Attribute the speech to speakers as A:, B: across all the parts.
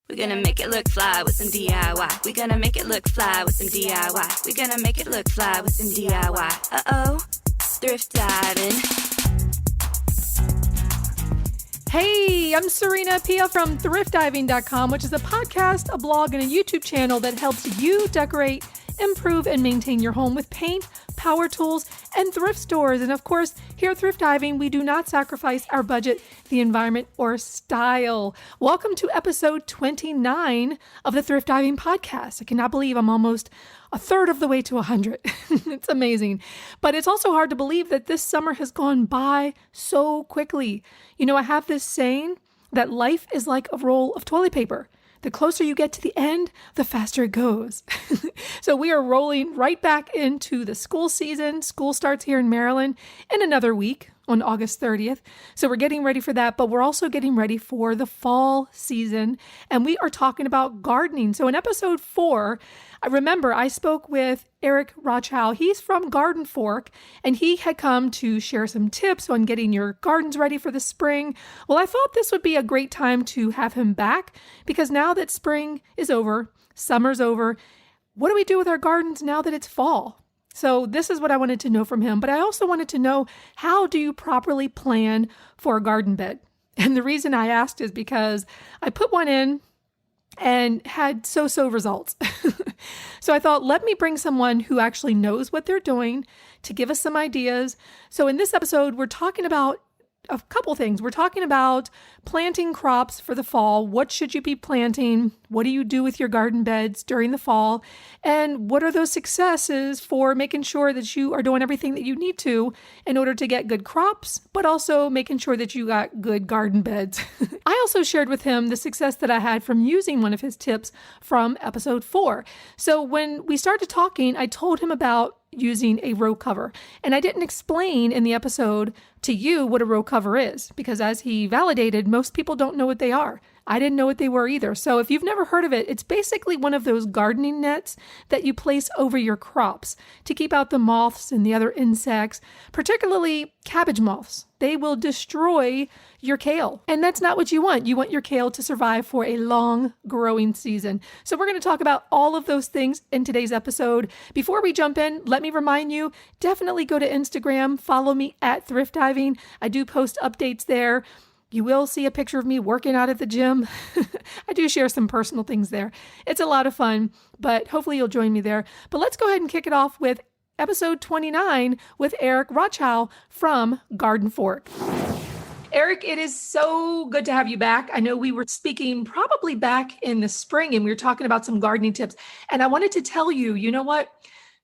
A: We're gonna make it look fly with some DIY. We're gonna make it look fly with some DIY. We're gonna make it look fly with some DIY. Uh-oh, thrift diving.
B: Hey, I'm Serena Pia from thriftdiving.com, which is a podcast, a blog, and a YouTube channel that helps you decorate, improve, and maintain your home with paint, power tools, and thrift stores. And of course, here at Thrift Diving, we do not sacrifice our budget, the environment, or style. Welcome to episode 29 of the Thrift Diving podcast. I cannot believe I'm almost a third of the way to 100. It's amazing. But it's also hard to believe that this summer has gone by so quickly. You know, I have this saying that life is like a roll of toilet paper. The closer you get to the end, the faster it goes. So we are rolling right back into the school season. School starts here in Maryland in another week on August 30th. So we're getting ready for that, but we're also getting ready for the fall season. And we are talking about gardening. So in episode 4, I remember I spoke with Eric Rochow. He's from Garden Fork, and he had come to share some tips on getting your gardens ready for the spring. Well, I thought this would be a great time to have him back because now that spring is over, summer's over, what do we do with our gardens now that it's fall? So this is what I wanted to know from him, but I also wanted to know, how do you properly plan for a garden bed? And the reason I asked is because I put one in and had so-so results. So I thought, let me bring someone who actually knows what they're doing to give us some ideas. So in this episode, we're talking about a couple things. We're talking about planting crops for the fall. What should you be planting? What do you do with your garden beds during the fall? And what are those successes for making sure that you are doing everything that you need to in order to get good crops, but also making sure that you got good garden beds? I also shared with him the success that I had from using one of his tips from episode 4. So when we started talking, I told him about using a row cover. And I didn't explain in the episode to you what a row cover is, because as he validated, most people don't know what they are. I didn't know what they were either. So if you've never heard of it, it's basically one of those gardening nets that you place over your crops to keep out the moths and the other insects, particularly cabbage moths. They will destroy your kale. And that's not what you want. You want your kale to survive for a long growing season. So we're going to talk about all of those things in today's episode. Before we jump in, let me remind you, definitely go to Instagram, follow me at Thrift Diving. I do post updates there. You will see a picture of me working out at the gym. I do share some personal things there. It's a lot of fun, but hopefully you'll join me there. But let's go ahead and kick it off with episode 29 with Eric Rochow from Garden Fork. Eric, it is so good to have you back. I know we were speaking probably back in the spring and we were talking about some gardening tips. And I wanted to tell you, you know what?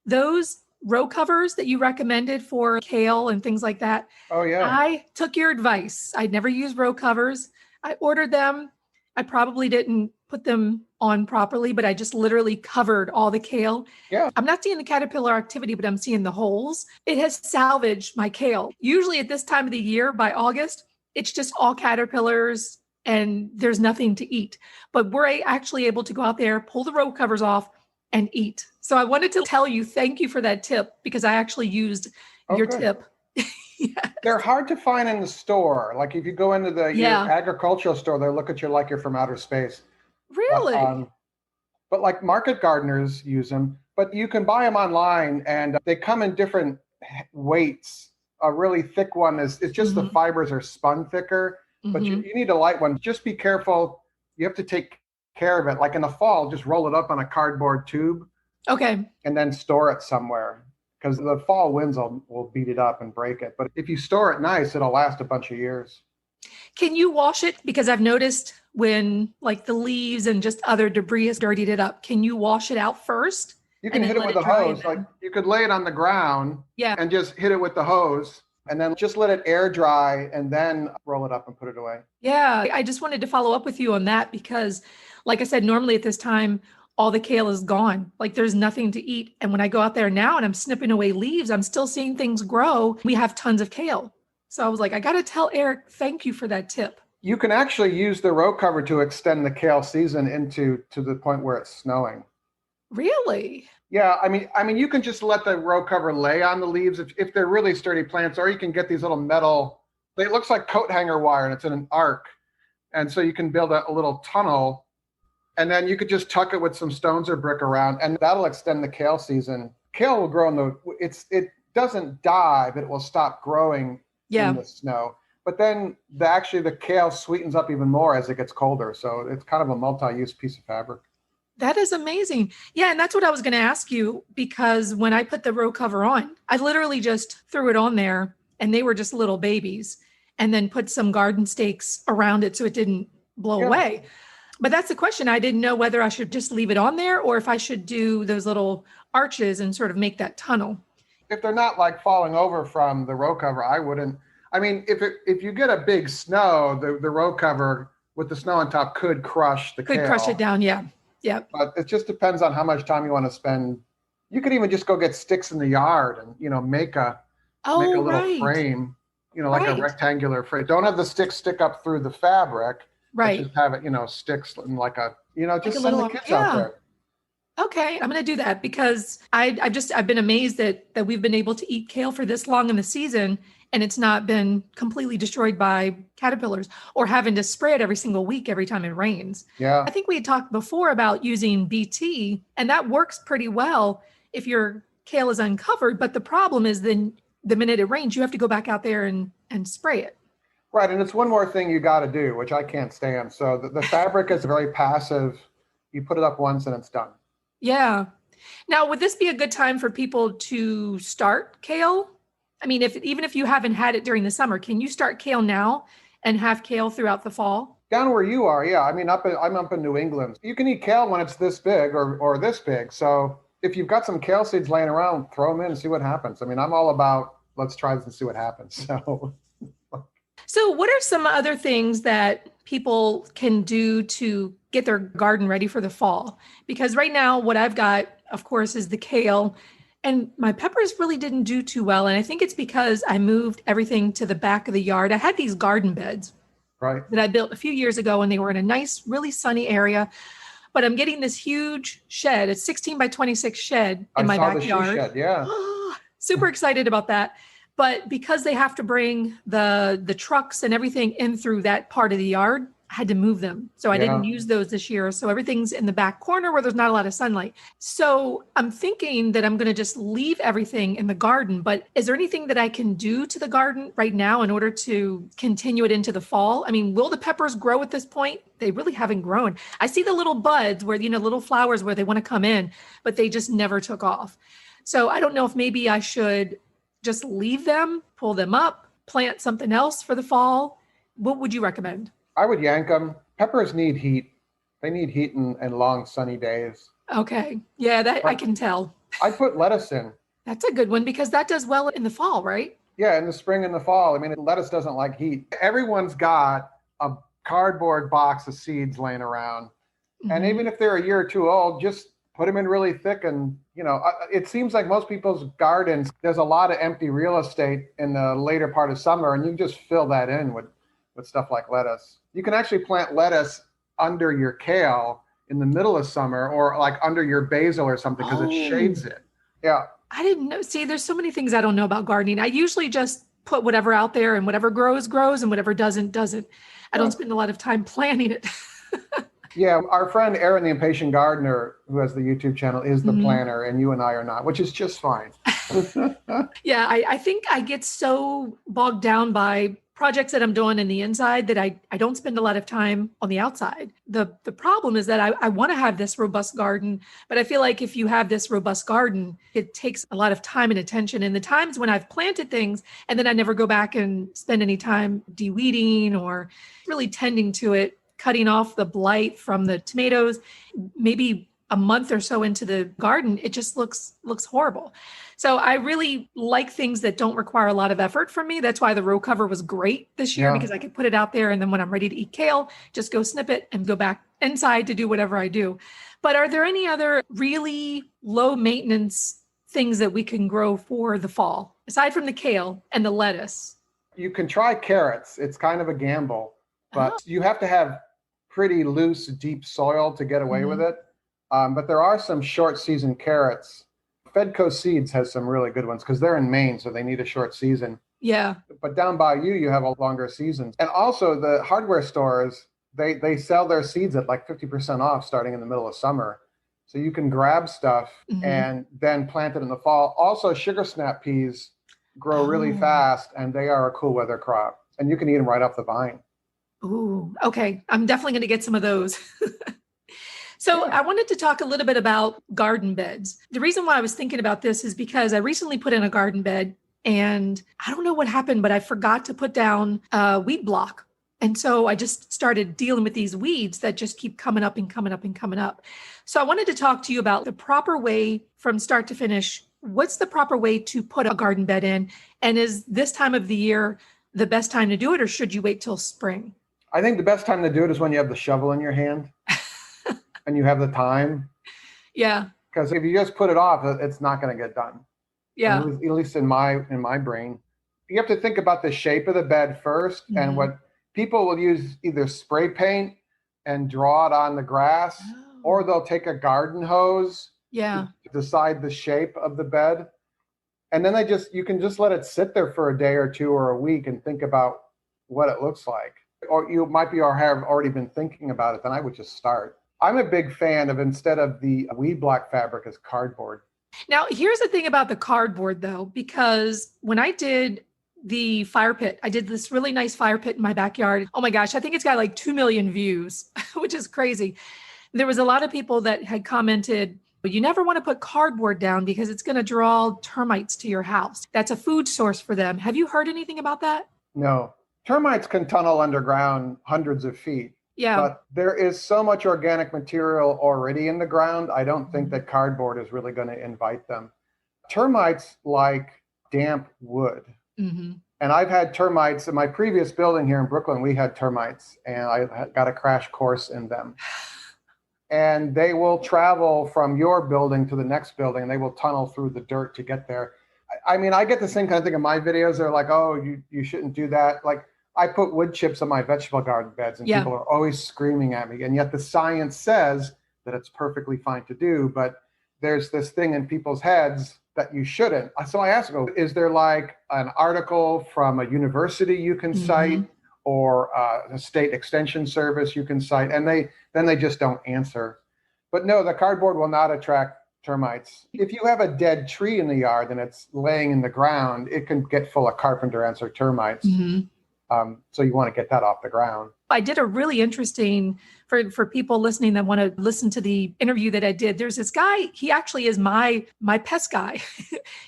B: Those row covers that you recommended for kale and things like that.
C: Oh, yeah.
B: I took your advice. I'd never used row covers. I ordered them. I probably didn't put them on properly, but I just literally covered all the kale.
C: Yeah.
B: I'm not seeing the caterpillar activity, but I'm seeing the holes. It has salvaged my kale. Usually at this time of the year, by August, it's just all caterpillars and there's nothing to eat. But we're actually able to go out there, pull the row covers off, and eat. So I wanted to tell you, thank you for that tip, because I actually used your tip. Yes.
C: They're hard to find in the store. Like if you go into your agricultural store, they look at you like you're from outer space.
B: Really?
C: But like market gardeners use them, but you can buy them online and they come in different weights. A really thick one it's just the fibers are spun thicker, but you need a light one. Just be careful. You have to take care of it. Like in the fall, just roll it up on a cardboard tube.
B: Okay.
C: And then store it somewhere, because the fall winds will beat it up and break it. But if you store it nice, it'll last a bunch of years.
B: Can you wash it? Because I've noticed when like the leaves and just other debris has dirtied it up, can you wash it out first?
C: You can hit it with a hose. Like you could lay it on the ground and just hit it with the hose and then just let it air dry and then roll it up and put it away.
B: Yeah. I just wanted to follow up with you on that because like I said, normally at this time, all the kale is gone. Like there's nothing to eat. And when I go out there now and I'm snipping away leaves, I'm still seeing things grow. We have tons of kale. So I was like, I got to tell Eric, thank you for that tip.
C: You can actually use the row cover to extend the kale season to the point where it's snowing.
B: Really?
C: Yeah, I mean, you can just let the row cover lay on the leaves if they're really sturdy plants, or you can get these little metal. It looks like coat hanger wire, and it's in an arc, and so you can build a little tunnel And then you could just tuck it with some stones or brick around, and that'll extend the kale season. Kale will grow it doesn't die, but it will stop growing
B: Yeah.
C: in the snow. But then the kale sweetens up even more as it gets colder. So it's kind of a multi-use piece of fabric.
B: That is amazing. Yeah, and that's what I was going to ask you, because when I put the row cover on, I literally just threw it on there and they were just little babies, and then put some garden stakes around it so it didn't blow away. But that's the question. I didn't know whether I should just leave it on there or if I should do those little arches and sort of make that tunnel.
C: If they're not like falling over from the row cover, I wouldn't. I mean, if you get a big snow, the row cover with the snow on top could crush the kale.
B: Could crush it down, yeah. Yeah.
C: But it just depends on how much time you want to spend. You could even just go get sticks in the yard and, make a little frame, like a rectangular frame. Don't have the sticks stick up through the fabric.
B: Right.
C: Just have it, sticks and like a, just
B: like
C: send the kids out there.
B: Okay, I'm going to do that because I've been amazed that we've been able to eat kale for this long in the season and it's not been completely destroyed by caterpillars or having to spray it every single week every time it rains.
C: Yeah.
B: I think we had talked before about using BT, and that works pretty well if your kale is uncovered. But the problem is then the minute it rains, you have to go back out there and spray it.
C: Right. And it's one more thing you got to do, which I can't stand. So the fabric is very passive. You put it up once and it's done.
B: Yeah. Now, would this be a good time for people to start kale? I mean, even if you haven't had it during the summer, can you start kale now and have kale throughout the fall?
C: Down where you are, yeah. I mean, I'm up in New England. You can eat kale when it's this big or this big. So if you've got some kale seeds laying around, throw them in and see what happens. I mean, I'm all about let's try this and see what happens.
B: So what are some other things that people can do to get their garden ready for the fall? Because right now, what I've got, of course, is the kale. And my peppers really didn't do too well. And I think it's because I moved everything to the back of the yard. I had these garden beds that I built a few years ago, and they were in a nice, really sunny area. But I'm getting this huge shed, a 16 by 26 shed in my backyard.
C: The shed, yeah.
B: Super excited about that. But because they have to bring the trucks and everything in through that part of the yard, I had to move them. So I didn't use those this year. So everything's in the back corner where there's not a lot of sunlight. So I'm thinking that I'm going to just leave everything in the garden. But is there anything that I can do to the garden right now in order to continue it into the fall? I mean, will the peppers grow at this point? They really haven't grown. I see the little buds where, little flowers where they want to come in, but they just never took off. So I don't know if maybe I should just leave them, pull them up, plant something else for the fall. What would you recommend?
C: I would yank them. Peppers need heat. They need heat and long sunny days.
B: Okay. Yeah, that I can tell.
C: I put lettuce in.
B: That's a good one because that does well in the fall, right?
C: Yeah, in the spring and the fall. I mean, lettuce doesn't like heat. Everyone's got a cardboard box of seeds laying around. Mm-hmm. And even if they're a year or two old, just put them in really thick. And, it seems like most people's gardens, there's a lot of empty real estate in the later part of summer, and you just fill that in with stuff like lettuce. You can actually plant lettuce under your kale in the middle of summer or like under your basil or something because it shades it. Yeah.
B: I didn't know. See, there's so many things I don't know about gardening. I usually just put whatever out there and whatever grows, and whatever doesn't. I don't spend a lot of time planning it.
C: Yeah, our friend Aaron, the Impatient Gardener, who has the YouTube channel, is the planner, and you and I are not, which is just fine.
B: Yeah, I think I get so bogged down by projects that I'm doing in the inside that I don't spend a lot of time on the outside. The problem is that I want to have this robust garden, but I feel like if you have this robust garden, it takes a lot of time and attention. And the times when I've planted things and then I never go back and spend any time de-weeding or really tending to it, cutting off the blight from the tomatoes, maybe a month or so into the garden, it just looks horrible. So I really like things that don't require a lot of effort from me. That's why the row cover was great this year because I could put it out there. And then when I'm ready to eat kale, just go snip it and go back inside to do whatever I do. But are there any other really low maintenance things that we can grow for the fall, aside from the kale and the lettuce?
C: You can try carrots. It's kind of a gamble, but you have to have pretty loose, deep soil to get away with it. But there are some short season carrots. Fedco Seeds has some really good ones because they're in Maine, so they need a short season.
B: Yeah.
C: But down by you have a longer season. And also the hardware stores, they sell their seeds at like 50% off starting in the middle of summer. So you can grab stuff and then plant it in the fall. Also, sugar snap peas grow really fast, and they are a cool weather crop. And you can eat them right off the vine.
B: Ooh, okay. I'm definitely going to get some of those. So I wanted to talk a little bit about garden beds. The reason why I was thinking about this is because I recently put in a garden bed, and I don't know what happened, but I forgot to put down a weed block. And so I just started dealing with these weeds that just keep coming up and coming up and coming up. So I wanted to talk to you about the proper way from start to finish. What's the proper way to put a garden bed in? And is this time of the year the best time to do it, or should you wait till spring?
C: I think the best time to do it is when you have the shovel in your hand and you have the time.
B: Yeah.
C: Because if you just put it off, it's not going to get done.
B: Yeah.
C: At least in my brain. You have to think about the shape of the bed first, and what people will use either spray paint and draw it on the grass, or they'll take a garden hose to decide the shape of the bed. And then you can just let it sit there for a day or two or a week and think about what it looks like. Or you might be or have already been thinking about it, then I would just start. I'm a big fan of, instead of the weed block fabric, is cardboard.
B: Now, here's the thing about the cardboard, though, because when I did the fire pit, I did this really nice fire pit in my backyard. Oh my gosh, I think it's got like 2 million views, which is crazy. There was a lot of people that had commented, you never want to put cardboard down because it's going to draw termites to your house. That's a food source for them. Have you heard anything about that?
C: No. Termites can tunnel underground hundreds of feet.
B: Yeah.
C: But there is so much organic material already in the ground. I don't think that cardboard is really going to invite them. Termites like damp wood. And I've had termites in my previous building here in Brooklyn. We had termites, and I got a crash course in them. And they will travel from your building to the next building, and they will tunnel through the dirt to get there. I mean, I get the same kind of thing in my videos. They're like, oh, you shouldn't do that. Like, I put wood chips on my vegetable garden beds, and people are always screaming at me. And yet the science says that it's perfectly fine to do, but there's this thing in people's heads that you shouldn't. So I asked them, is there like an article from a university you can cite, or a state extension service you can cite? And they just don't answer. But no, the cardboard will not attract termites. If you have a dead tree in the yard and it's laying in the ground, it can get full of carpenter ants or termites. So you want to get that off the ground.
B: I did a really interesting, for people listening that want to listen to the interview that I did, there's this guy, he actually is my pest guy.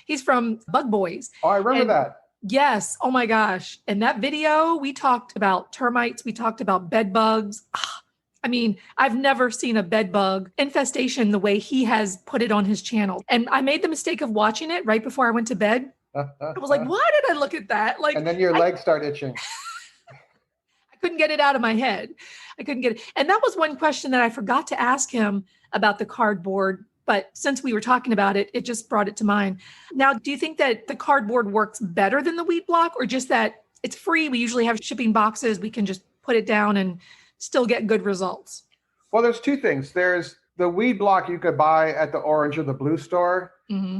B: He's from Bug Boys.
C: Oh, I remember that.
B: Yes. Oh my gosh. And that video, we talked about termites. We talked about bed bugs. I mean, I've never seen a bed bug infestation the way he has put it on his channel. And I made the mistake of watching it right before I went to bed. I was like, why did I look at that? Like,
C: and then your legs start itching.
B: I couldn't get it out of my head. I couldn't get it. And that was one question that I forgot to ask him about the cardboard. But since we were talking about it, it just brought it to mind. Now, do you think that the cardboard works better than the weed block, or just that it's free? We usually have shipping boxes. We can just put it down and still get good results.
C: Well, there's two things. There's the weed block you could buy at the orange or the blue store,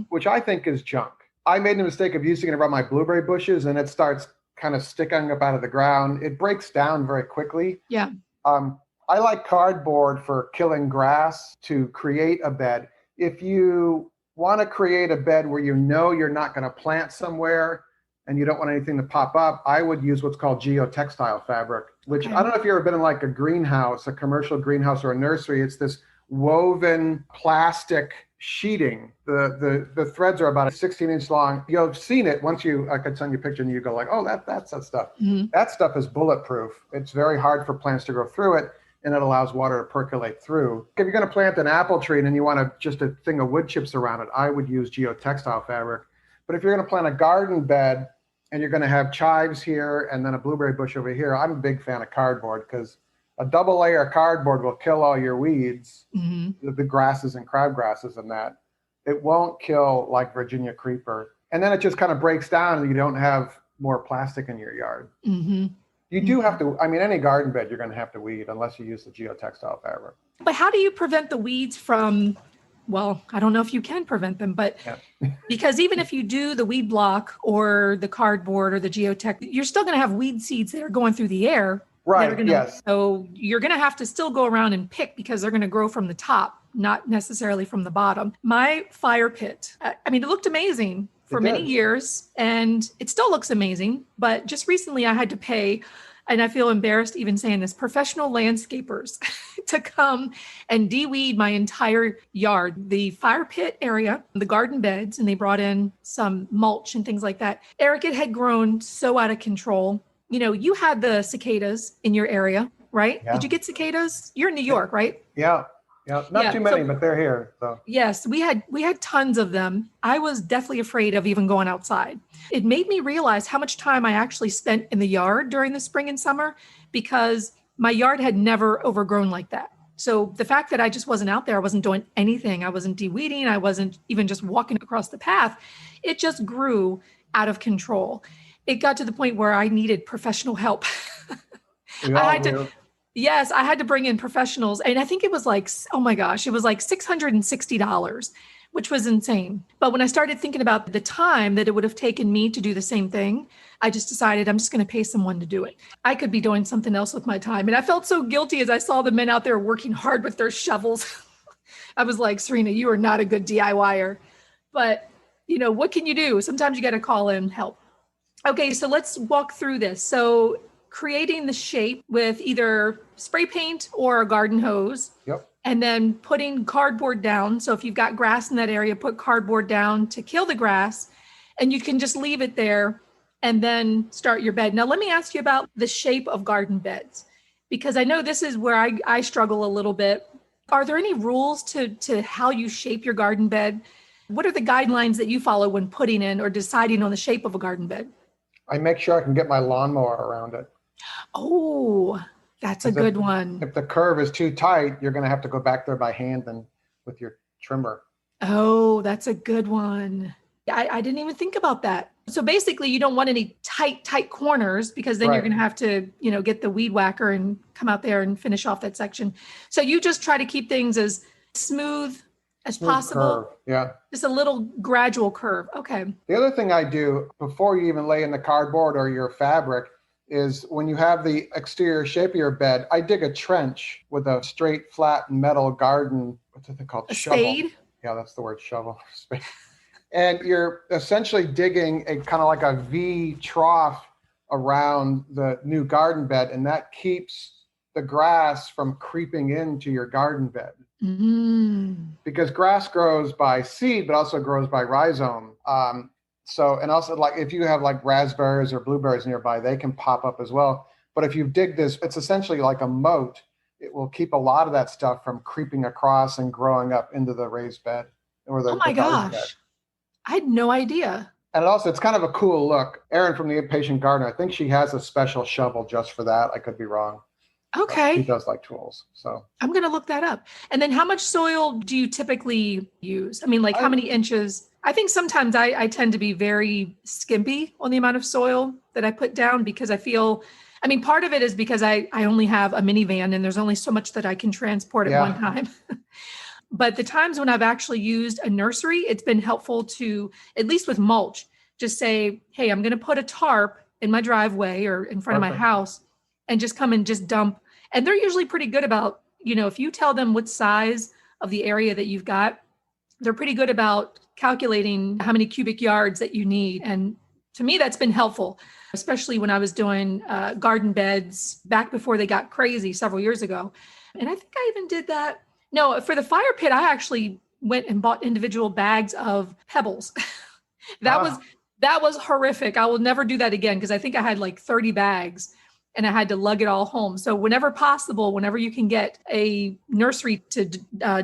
C: which I think is junk. I made the mistake of using it around my blueberry bushes, and it starts kind of sticking up out of the ground. It breaks down very quickly.
B: Yeah.
C: I like cardboard for killing grass to create a bed. If you want to create a bed where you know you're not going to plant somewhere and you don't want anything to pop up, I would use what's called geotextile fabric, which I don't know if you've ever been in like a greenhouse, a commercial greenhouse or a nursery. It's this woven plastic sheeting. The threads are about 16-inch long. You've seen it. Once I could send you a picture and you go like, oh, that's that stuff. That stuff is bulletproof. It's very hard for plants to go through it, and it allows water to percolate through. If you're going to plant an apple tree and you want just a thing of wood chips around it, I would use geotextile fabric. But if you're going to plant a garden bed and you're going to have chives here and then a blueberry bush over here, I'm a big fan of cardboard, because a double layer of cardboard will kill all your weeds, the grasses and crabgrasses and that. It won't kill like Virginia creeper. And then it just kind of breaks down and you don't have more plastic in your yard. You do have to, I mean, any garden bed, you're going to have to weed unless you use the geotextile fabric.
B: But how do you prevent the weeds from, well, I don't know if you can prevent them, but because even if you do the weed block or the cardboard or the geotech, you're still going to have weed seeds that are going through the air.
C: Right. Yes.
B: So you're going to have to still go around and pick because they're going to grow from the top, not necessarily from the bottom. My fire pit, I mean, it looked amazing for many years and it still looks amazing. But just recently I had to pay, and I feel embarrassed even saying this, professional landscapers to come and de-weed my entire yard, the fire pit area, the garden beds, and they brought in some mulch and things like that. Eric, it had grown so out of control. You know, you had the cicadas in your area, right?
C: Yeah.
B: Did you get cicadas? You're in New York, right?
C: Yeah. Yeah. Not too many, but they're here. So
B: yes, we had tons of them. I was deathly afraid of even going outside. It made me realize how much time I actually spent in the yard during the spring and summer because my yard had never overgrown like that. So the fact that I just wasn't out there, I wasn't doing anything. I wasn't de-weeding. I wasn't even just walking across the path. It just grew out of control. It got to the point where I needed professional help. Yes, I had to bring in professionals. And I think it was like, oh my gosh, it was like $660, which was insane. But when I started thinking about the time that it would have taken me to do the same thing, I just decided I'm just going to pay someone to do it. I could be doing something else with my time. And I felt so guilty as I saw the men out there working hard with their shovels. I was like, Serena, you are not a good DIYer. But, you know, what can you do? Sometimes you got to call in help. Okay, so let's walk through this. So creating the shape with either spray paint or a garden hose.
C: Yep.
B: And then putting cardboard down. So if you've got grass in that area, put cardboard down to kill the grass, and you can just leave it there and then start your bed. Now, let me ask you about the shape of garden beds, because I know this is where I struggle a little bit. Are there any rules to how you shape your garden bed? What are the guidelines that you follow when putting in or deciding on the shape of a garden bed?
C: I make sure I can get my lawnmower around it.
B: Oh, that's a good one.
C: If the curve is too tight, you're going to have to go back there by hand and with your trimmer.
B: Oh, that's a good one. I didn't even think about that. So basically you don't want any tight corners because then you're going to have to, you know, get the weed whacker and come out there and finish off that section. So you just try to keep things as smooth as possible.
C: Curve. Yeah.
B: Just a little gradual curve. Okay.
C: The other thing I do before you even lay in the cardboard or your fabric is when you have the exterior shape of your bed, I dig a trench with a straight, flat metal garden. What's it called? Shovel.
B: Spade?
C: Yeah, that's the word, shovel. Spade. And you're essentially digging a kind of like a V trough around the new garden bed, and that keeps the grass from creeping into your garden bed.
B: Mm-hmm.
C: Because grass grows by seed, but also grows by rhizome. And also like if you have like raspberries or blueberries nearby, they can pop up as well. But if you dig this, it's essentially like a moat. It will keep a lot of that stuff from creeping across and growing up into the raised bed. Or the,
B: oh my gosh. Bed. I had no idea.
C: And also it's kind of a cool look. Erin from the Impatient Gardener, I think she has a special shovel just for that. I could be wrong.
B: Okay.
C: She does like tools. So
B: I'm going to look that up. And then how much soil do you typically use? I mean, like how many inches? I think sometimes I tend to be very skimpy on the amount of soil that I put down because I feel, I mean, part of it is because I only have a minivan and there's only so much that I can transport at one time. But the times when I've actually used a nursery, it's been helpful to, at least with mulch, just say, hey, I'm going to put a tarp in my driveway or in front of my house and just come and just dump. And they're usually pretty good about, you know, if you tell them what size of the area that you've got, they're pretty good about calculating how many cubic yards that you need. And to me, that's been helpful, especially when I was doing garden beds back before they got crazy several years ago. And I think I even did that. No, for the fire pit, I actually went and bought individual bags of pebbles. That was horrific. I will never do that again because I think I had like 30 bags and I had to lug it all home. So whenever possible, whenever you can get a nursery to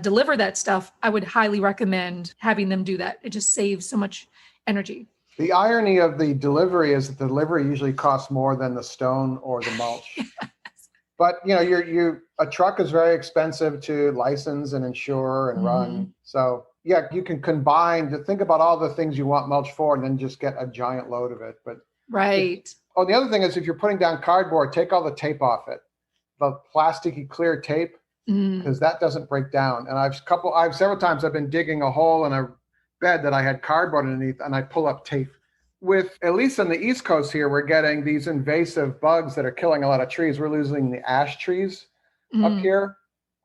B: deliver that stuff, I would highly recommend having them do that. It just saves so much energy.
C: The irony of the delivery is that the delivery usually costs more than the stone or the mulch. Yes. But you know, a truck is very expensive to license and insure and run. So yeah, you can combine to think about all the things you want mulch for, and then just get a giant load of it. But the other thing is if you're putting down cardboard, take all the tape off it, the plasticky clear tape, because that doesn't break down. And I've several times I've been digging a hole in a bed that I had cardboard underneath, and I pull up tape with, at least on the East Coast here, we're getting these invasive bugs that are killing a lot of trees. We're losing the ash trees up here.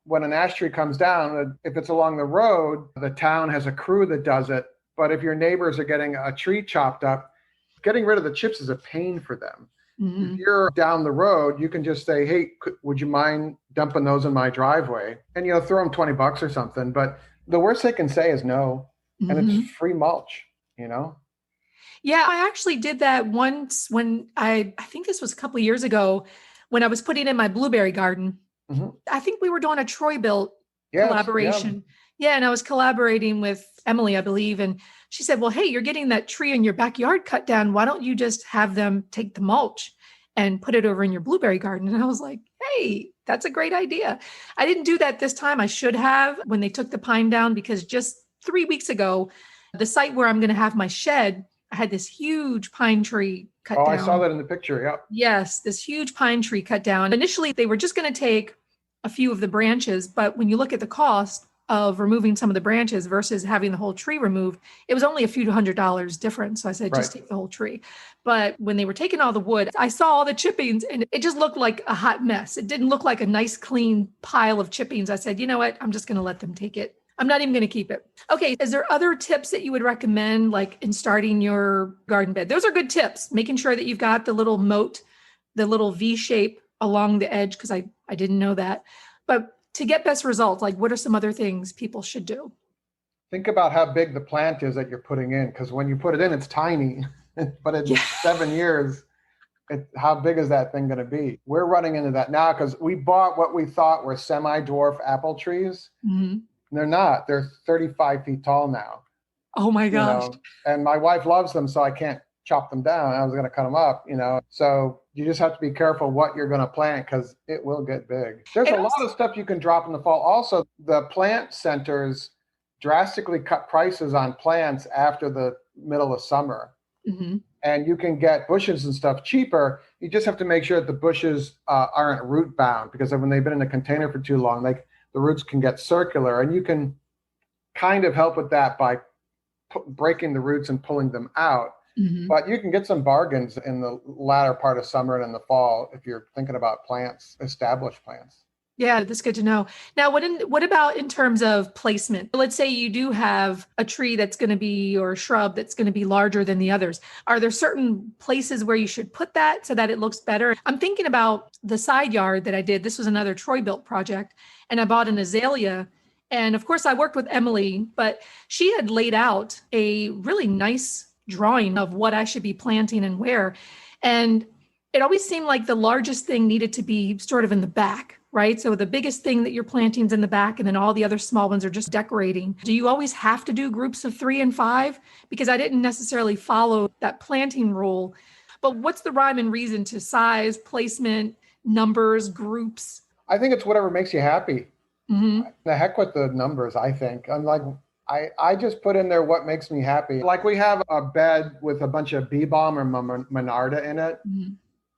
C: When an ash tree comes down, if it's along the road, the town has a crew that does it. But if your neighbors are getting a tree chopped up, getting rid of the chips is a pain for them. If you're down the road, you can just say, hey, would you mind dumping those in my driveway? And, throw them $20 or something. But the worst they can say is no. And it's free mulch,
B: Yeah, I actually did that once when I think this was a couple of years ago when I was putting in my blueberry garden. I think we were doing a Troy-Bilt collaboration. Yeah, and I was collaborating with Emily, I believe. And she said, well, hey, you're getting that tree in your backyard cut down. Why don't you just have them take the mulch and put it over in your blueberry garden? And I was like, hey, that's a great idea. I didn't do that this time. I should have when they took the pine down, because just 3 weeks ago, the site where I'm going to have my shed, I had this huge pine tree cut down.
C: I saw that in the picture. Yeah.
B: Yes, this huge pine tree cut down. Initially, they were just going to take a few of the branches, but when you look at the cost of removing some of the branches versus having the whole tree removed, it was only a few $100 difference. So I said, just take the whole tree. But when they were taking all the wood, I saw all the chippings and it just looked like a hot mess. It didn't look like a nice, clean pile of chippings. I said, you know what? I'm just going to let them take it. I'm not even going to keep it. Okay. Is there other tips that you would recommend, like in starting your garden bed? Those are good tips. Making sure that you've got the little moat, the little V shape along the edge, because I didn't know that. But to get best results, like what are some other things people should do?
C: Think about how big the plant is that you're putting in, because when you put it in, it's tiny, but in 7 years, how big is that thing going to be? We're running into that now because we bought what we thought were semi-dwarf apple trees. They're not. They're 35 feet tall now.
B: Oh my gosh.
C: And my wife loves them, so I can't chop them down. I was going to cut them up, So you just have to be careful what you're going to plant because it will get big. There's a lot of stuff you can drop in the fall. Also, the plant centers drastically cut prices on plants after the middle of summer. And you can get bushes and stuff cheaper. You just have to make sure that the bushes aren't root bound, because when they've been in a container for too long, the roots can get circular, and you can kind of help with that by breaking the roots and pulling them out. But you can get some bargains in the latter part of summer and in the fall if you're thinking about plants, established plants.
B: Yeah, that's good to know. Now, what about in terms of placement? Let's say you do have a tree that's going to be, or a shrub that's going to be larger than the others. Are there certain places where you should put that so that it looks better? I'm thinking about the side yard that I did. This was another Troy-Bilt project, and I bought an azalea. And of course, I worked with Emily, but she had laid out a really nice drawing of what I should be planting and where. And it always seemed like the largest thing needed to be sort of in the back, right? So the biggest thing that you're planting is in the back, and then all the other small ones are just decorating. Do you always have to do groups of 3 and 5? Because I didn't necessarily follow that planting rule. But what's the rhyme and reason to size, placement, numbers, groups?
C: I think it's whatever makes you happy. The heck with the numbers, I think. I'm like, I just put in there what makes me happy. Like we have a bed with a bunch of bee balm or monarda in it.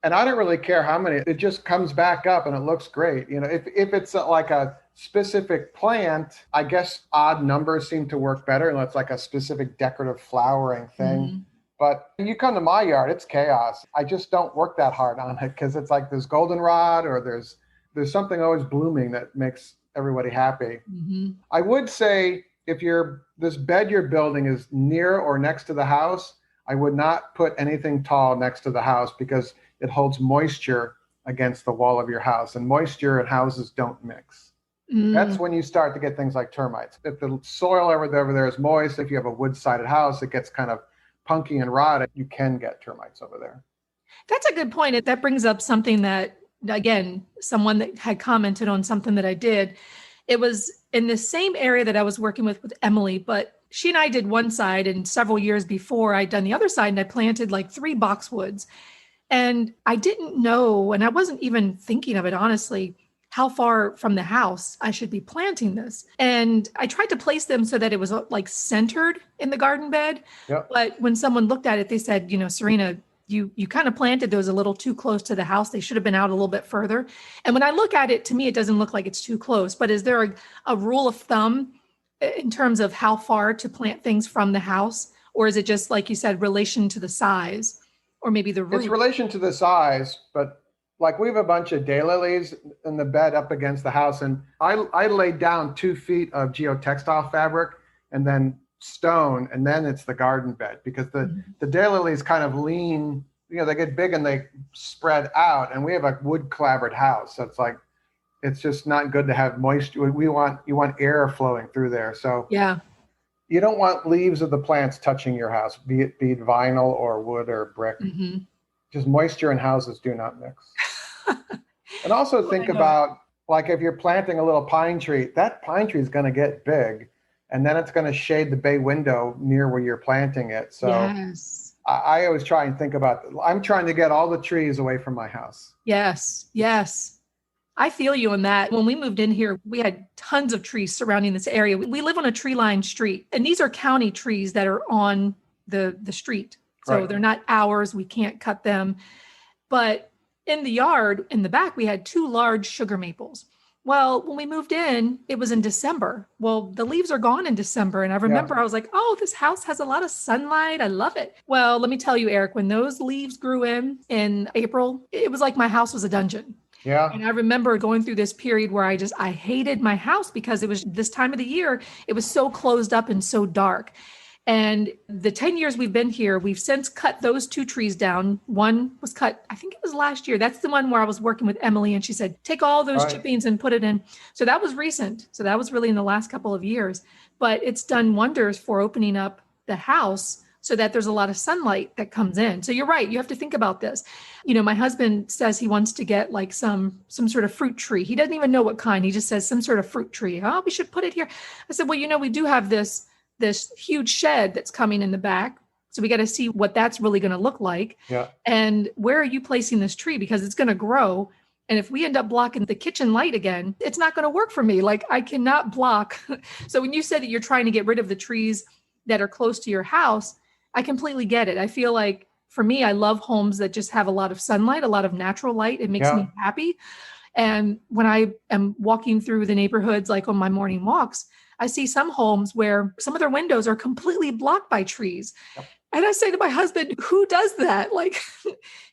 C: And I don't really care how many, it just comes back up and it looks great. If it's like a specific plant, I guess odd numbers seem to work better. And it's like a specific decorative flowering thing. But you come to my yard, it's chaos. I just don't work that hard on it because it's like there's goldenrod or there's something always blooming that makes everybody happy. I would say if this bed you're building is near or next to the house, I would not put anything tall next to the house because it holds moisture against the wall of your house, and moisture and houses don't mix. That's when you start to get things like termites. If the soil over there is moist, if you have a wood-sided house, it gets kind of punky and rotted, you can get termites over there.
B: That's a good point. That brings up something that, again, someone that had commented on something that I did. It was in the same area that I was working with Emily, but she and I did one side, and several years before I'd done the other side, and I planted like 3 boxwoods. And I didn't know, and I wasn't even thinking of it, honestly, how far from the house I should be planting this. And I tried to place them so that it was like centered in the garden bed. But when someone looked at it, they said, Serena, you kind of planted those a little too close to the house. They should have been out a little bit further. And when I look at it, to me, it doesn't look like it's too close. But is there a rule of thumb in terms of how far to plant things from the house? Or is it just, like you said, relation to the size or maybe the root?
C: It's relation to the size, but like we have a bunch of daylilies in the bed up against the house, and I laid down 2 feet of geotextile fabric and then stone, and then it's the garden bed, because the daylilies kind of lean, they get big and they spread out, and we have a wood clapboard house, so it's just not good to have moisture. You want air flowing through there, so
B: yeah.
C: You don't want leaves of the plants touching your house, be it vinyl or wood or brick.
B: Mm-hmm.
C: Just moisture and houses do not mix. And also think about, like, if you're planting a little pine tree, that pine tree is going to get big, and then it's going to shade the bay window near where you're planting it. So
B: yes.
C: I always try and think about, I'm trying to get all the trees away from my house.
B: Yes. Yes. I feel you on that. When we moved in here, we had tons of trees surrounding this area. We live on a tree-lined street, and these are county trees that are on the street. So
C: Right.
B: They're not ours. We can't cut them. But in the yard, in the back, we had 2 large sugar maples. Well, when we moved in, it was in December. Well, the leaves are gone in December. And I remember I was like, oh, this house has a lot of sunlight. I love it. Well, let me tell you, Eric, when those leaves grew in April, it was like my house was a dungeon.
C: Yeah.
B: And I remember going through this period where I hated my house because it was this time of the year, it was so closed up and so dark. And the 10 years we've been here, we've since cut those 2 trees down. One was cut, I think it was last year. That's the one where I was working with Emily, and she said, take all those chippings and put it in. So that was recent. So that was really in the last couple of years. But it's done wonders for opening up the house so that there's a lot of sunlight that comes in. So you're right. You have to think about this. My husband says he wants to get like some sort of fruit tree. He doesn't even know what kind. He just says some sort of fruit tree. Oh, we should put it here. I said, well, we do have this huge shed that's coming in the back. So we got to see what that's really going to look like.
C: Yeah.
B: And where are you placing this tree? Because it's going to grow. And if we end up blocking the kitchen light again, it's not going to work for me. Like, I cannot block. So when you said that you're trying to get rid of the trees that are close to your house, I completely get it. I feel like for me, I love homes that just have a lot of sunlight, a lot of natural light. It makes me happy. And when I am walking through the neighborhoods, like on my morning walks, I see some homes where some of their windows are completely blocked by trees. Yep. And I say to my husband, who does that? Like,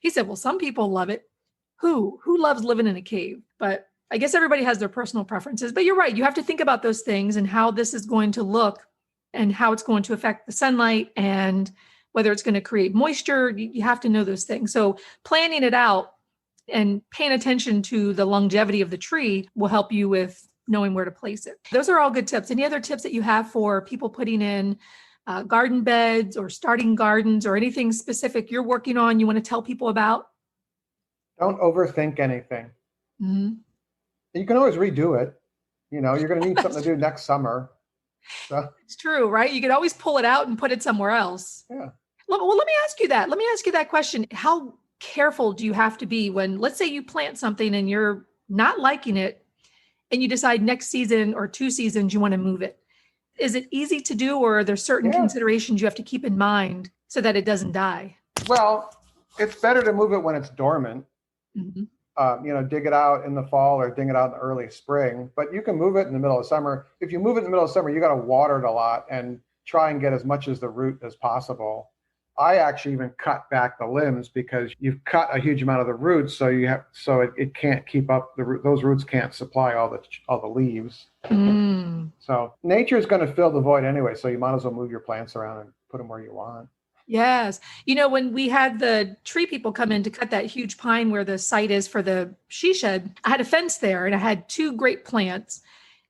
B: he said, well, some people love it. Who loves living in a cave? But I guess everybody has their personal preferences. But you're right. You have to think about those things and how this is going to look and how it's going to affect the sunlight and whether it's going to create moisture. You have to know those things. So planning it out and paying attention to the longevity of the tree will help you with knowing where to place it. Those are all good tips. Any other tips that you have for people putting in garden beds or starting gardens or anything specific you're working on you want to tell people about?
C: Don't overthink anything.
B: Mm-hmm.
C: You can always redo it. You're going to need something to do next summer. So.
B: It's true, right? You could always pull it out and put it somewhere else.
C: Yeah.
B: Well, let me ask you that. Let me ask you that question. How careful do you have to be when, let's say you plant something and you're not liking it and you decide next season or 2 seasons you want to move it? Is it easy to do, or are there certain considerations you have to keep in mind so that it doesn't die?
C: Well, it's better to move it when it's dormant.
B: Mm-hmm.
C: Dig it out in the fall or dig it out in the early spring, but you can move it in the middle of summer. If you move it in the middle of summer, you got to water it a lot and try and get as much as the root as possible. I actually even cut back the limbs because you've cut a huge amount of the roots, so it can't keep up the root. Those roots can't supply all the leaves.
B: Mm.
C: So nature is going to fill the void anyway, so you might as well move your plants around and put them where you want.
B: Yes. When we had the tree people come in to cut that huge pine where the site is for the she shed, I had a fence there and I had 2 great plants.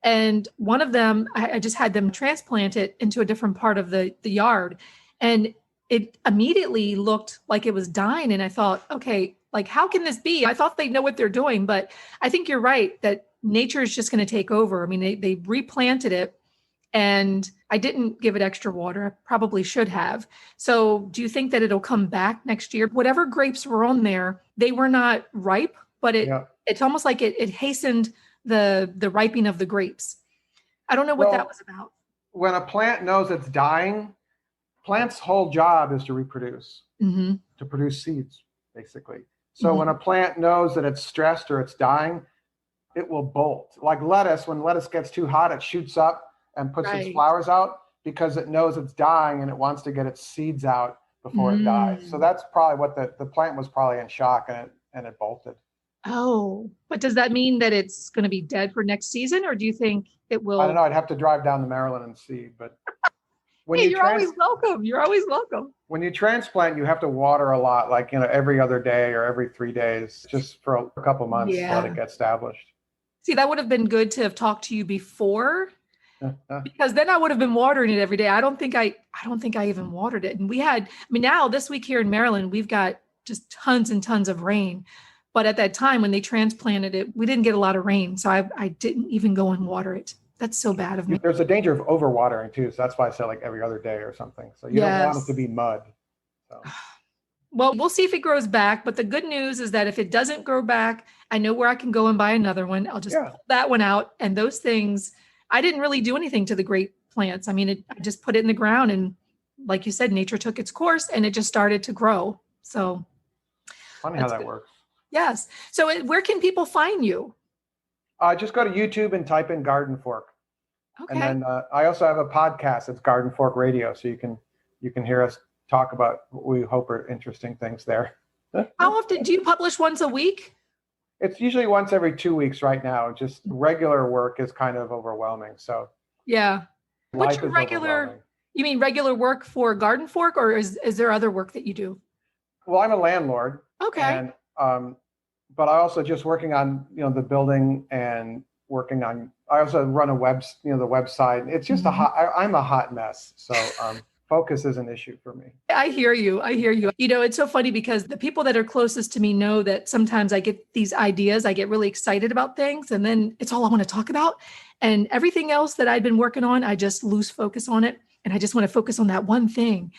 B: And one of them, I just had them transplant it into a different part of the yard. And it immediately looked like it was dying. And I thought, okay, like, how can this be? I thought they know what they're doing, but I think you're right that nature is just going to take over. I mean, they replanted it. And I didn't give it extra water. I probably should have. So do you think that it'll come back next year? Whatever grapes were on there, they were not ripe, but it's almost like it hastened the ripening of the grapes. I don't know what that was about.
C: When a plant knows it's dying, plant's whole job is to reproduce, to produce seeds, basically. So when a plant knows that it's stressed or it's dying, it will bolt. Like lettuce, when lettuce gets too hot, it shoots up and puts its flowers out because it knows it's dying and it wants to get its seeds out before it dies. So that's probably what the plant was probably in shock and it bolted.
B: Oh, but does that mean that it's going to be dead for next season, or do you think it will?
C: I don't know. I'd have to drive down to Maryland and see. But when
B: Hey, you're always welcome. You're always welcome.
C: When you transplant, you have to water a lot, like, every other day or every 3 days, just for a couple months to let it get established.
B: See, that would have been good to have talked to you before, because then I would have been watering it every day. I don't think I even watered it. And now this week here in Maryland, we've got just tons and tons of rain. But at that time when they transplanted it, we didn't get a lot of rain. So I didn't even go and water it. That's so bad of me.
C: There's a danger of overwatering too. So that's why I said like every other day or something. So you don't want it to be mud. So.
B: Well, we'll see if it grows back. But the good news is that if it doesn't grow back, I know where I can go and buy another one. I'll just pull that one out. And those things, I didn't really do anything to the grape plants. I mean, I just put it in the ground, and like you said, nature took its course and it just started to grow. So
C: funny how that works.
B: Yes. So where can people find you?
C: Just go to YouTube and type in Garden Fork.
B: Okay.
C: And then I also have a podcast. It's Garden Fork Radio. So you can hear us talk about what we hope are interesting things there.
B: How often do you publish? Once a week?
C: It's usually once every 2 weeks right now. Just regular work is kind of overwhelming. So
B: yeah. What's your regular? You mean regular work for Garden Fork, or is there other work that you do?
C: Well, I'm a landlord. Okay. And but I also just working on the building and working on. I also run the website. It's just I'm a hot mess. So focus is an issue for me.
B: I hear you. It's so funny because the people that are closest to me know that sometimes I get these ideas. I get really excited about things, and then it's all I want to talk about. And everything else that I've been working on, I just lose focus on it, and I just want to focus on that one thing.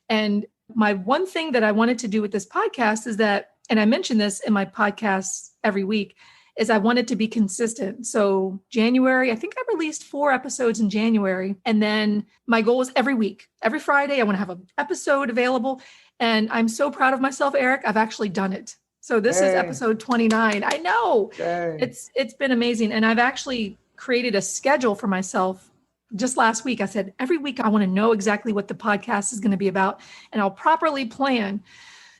B: And my one thing that I wanted to do with this podcast is that, and I mention this in my podcasts every week, is I wanted to be consistent. So January, I think I released 4 episodes in January. And then my goal is every week, every Friday, I want to have an episode available. And I'm so proud of myself, Eric. I've actually done it. So this is episode 29. I know. It's been amazing. And I've actually created a schedule for myself. Just last week, I said, every week I want to know exactly what the podcast is going to be about, and I'll properly plan.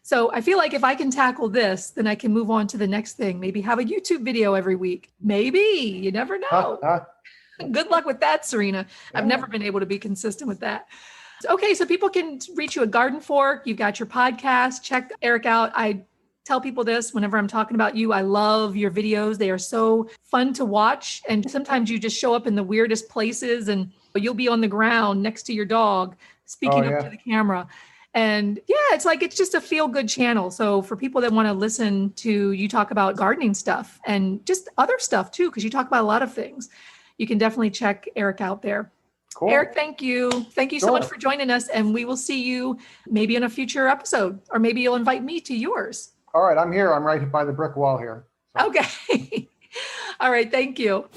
B: So I feel like if I can tackle this, then I can move on to the next thing. Maybe have a YouTube video every week. Maybe. You never know. Good luck with that, Serena. I've never been able to be consistent with that. Okay, so people can reach you at Garden Fork. You've got your podcast. Check Eric out. I tell people this whenever I'm talking about you. I love your videos. They are so fun to watch. And sometimes you just show up in the weirdest places, and you'll be on the ground next to your dog speaking up to the camera. And it's just a feel good channel. So for people that want to listen to you talk about gardening stuff and just other stuff too, because you talk about a lot of things, you can definitely check Eric out there. Cool. Eric, thank you. Thank you so much for joining us. And we will see you maybe in a future episode, or maybe you'll invite me to yours.
C: All right. I'm here. I'm right by the brick wall here.
B: So. Okay. All right. Thank you.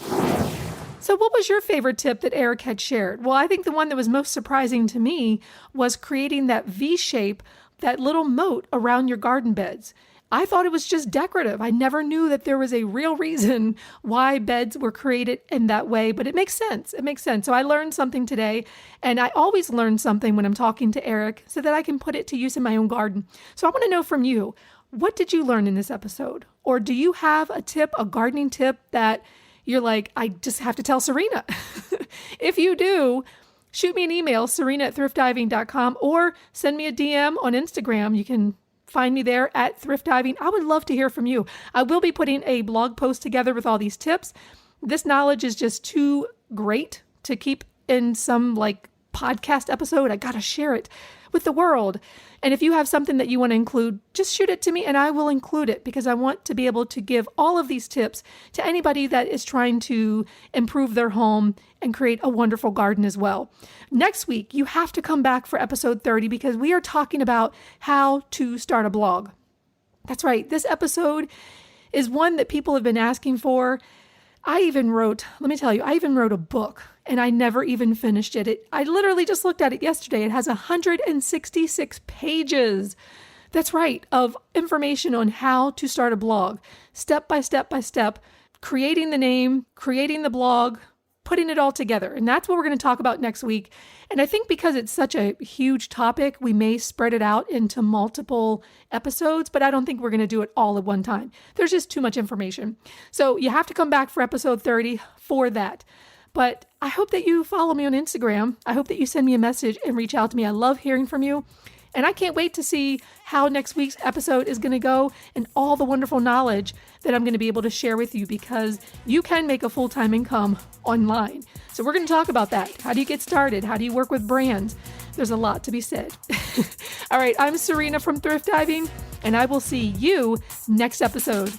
B: So what was your favorite tip that Eric had shared? Well, I think the one that was most surprising to me was creating that V shape, that little moat around your garden beds. I thought it was just decorative. I never knew that there was a real reason why beds were created in that way, but it makes sense. It makes sense. So I learned something today, and I always learn something when I'm talking to Eric so that I can put it to use in my own garden. So I want to know from you, what did you learn in this episode? Or do you have a tip, a gardening tip that you're like, I just have to tell Serena? If you do, shoot me an email, serena@thriftdiving.com, or send me a DM on Instagram. You can find me there at Thrift Diving. I would love to hear from you. I will be putting a blog post together with all these tips. This knowledge is just too great to keep in some podcast episode. I got to share it with the world. And if you have something that you want to include, just shoot it to me and I will include it, because I want to be able to give all of these tips to anybody that is trying to improve their home and create a wonderful garden as well. Next week, you have to come back for episode 30, because we are talking about how to start a blog. That's right. This episode is one that people have been asking for. I even wrote a book, and I never even finished it. I literally just looked at it yesterday. It has 166 pages. That's right, of information on how to start a blog, step by step by step, creating the name, creating the blog, putting it all together. And that's what we're going to talk about next week. And I think because it's such a huge topic, we may spread it out into multiple episodes, but I don't think we're going to do it all at one time. There's just too much information. So you have to come back for episode 30 for that. But I hope that you follow me on Instagram. I hope that you send me a message and reach out to me. I love hearing from you. And I can't wait to see how next week's episode is going to go and all the wonderful knowledge that I'm going to be able to share with you, because you can make a full-time income online. So we're going to talk about that. How do you get started? How do you work with brands? There's a lot to be said. All right, I'm Serena from Thrift Diving, and I will see you next episode.